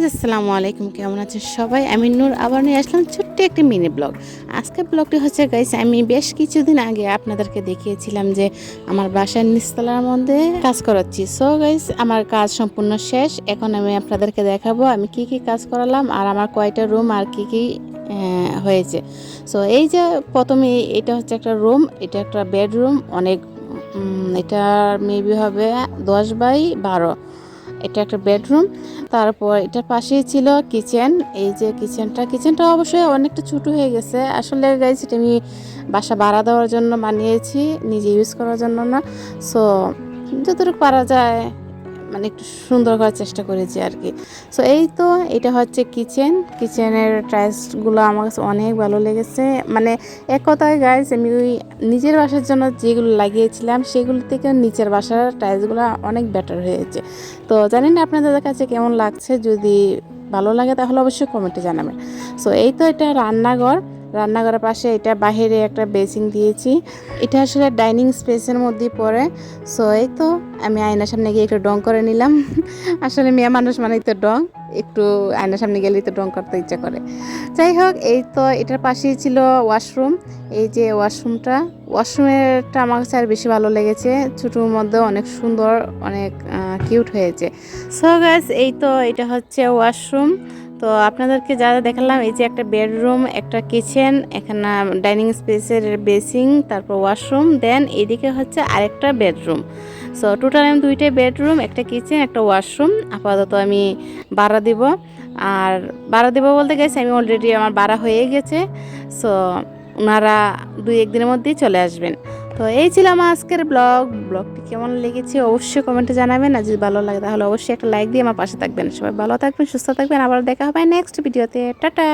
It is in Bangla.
গাইস আসসালামু আলাইকুম, কেমন আছেন সবাই? আমি নূর আবার নিয়ে আসলাম ছোট্ট একটি মিনি ব্লগ। আজকের ব্লগটি হচ্ছে গাইস, আমি বেশ কিছুদিন আগে আপনাদেরকে দেখিয়েছিলাম যে আমার বাসার নিচতলার মধ্যে কাজ করাচ্ছি। সো গাইস, আমার কাজ সম্পূর্ণ শেষ। এখন আমি আপনাদেরকে দেখাবো আমি কি কি কাজ করালাম আর আমার কয়টা রুম আর কি কি হয়েছে। সো এই যে প্রথমে এটা হচ্ছে একটা রুম, এটা একটা বেডরুম, অনেক এটা মেবি হবে 10 বাই 12। এটা একটা বেডরুম। তারপর এটার পাশেই ছিল কিচেন। এই যে কিচেনটা অবশ্যই অনেকটা ছোট হয়ে গেছে। আসলে গাইস, এটা আমি বাসা ভাড়া দেওয়ার জন্য বানিয়েছি, নিজে ইউজ করার জন্য না। সো যতটুকু পারা যায় মানে একটু সুন্দর করার চেষ্টা করেছি আর কি। সো এই তো এটা হচ্ছে কিচেনের টাইলসগুলো আমার কাছে অনেক ভালো লেগেছে। মানে এক কথায় গাইস, আমি ওই নিজের বাসার জন্য যেগুলো লাগিয়েছিলাম সেগুলো থেকে নিচের বাসার টাইলসগুলো অনেক বেটার হয়েছে। তো জানি না আপনাদের কাছে কেমন লাগছে, যদি ভালো লাগে তাহলে অবশ্যই কমেন্টে জানাবেন। সো এই তো এটা রান্নাঘরের পাশে এটা বাহিরে একটা বেসিন দিয়েছি। এটা আসলে ডাইনিং স্পেসের মধ্যে পড়ে। সো এই তো আমি আয়নার সামনে গিয়ে একটু ডং করে নিলাম। আসলে মেয়ে মানুষ মানেই তো ডং, একটু আয়নার সামনে গেলেই তো ডং করতে ইচ্ছা করে। যাই হোক, এই তো এটার পাশেই ছিল ওয়াশরুম। এই যে ওয়াশরুমেরটা আমার কাছে আর বেশি ভালো লেগেছে। ছোটোর মধ্যে অনেক সুন্দর, অনেক কিউট হয়েছে। সো গাইস, এই তো এটা হচ্ছে ওয়াশরুম। তো আপনাদেরকে যা যা দেখালাম, এই যে একটা বেডরুম, একটা কিচেন, এখানে ডাইনিং স্পেসের বেসিং, তারপর ওয়াশরুম, দেন এদিকে হচ্ছে আরেকটা বেডরুম। সো টোটাল আমি 2টা বেডরুম, একটা কিচেন, একটা ওয়াশরুম আপাতত আমি ভাড়া দিব। আর ভাড়া দেবো বলতে গেছি, আমি অলরেডি আমার ভাড়া হয়ে গেছে। সো ওনারা 2-1 দিনের মধ্যেই চলে আসবেন। তো এই ছিল আমার আজকের ব্লগটি কেমন লেগেছে অবশ্যই কমেন্টে জানাবেন। আর যদি ভালো লাগে তাহলে অবশ্যই একটা লাইক দিয়ে আমার পাশে থাকবেন। সবাই ভালো থাকবেন, সুস্থ থাকবেন। আবার দেখা হবে নেক্সট ভিডিওতে। টাটা।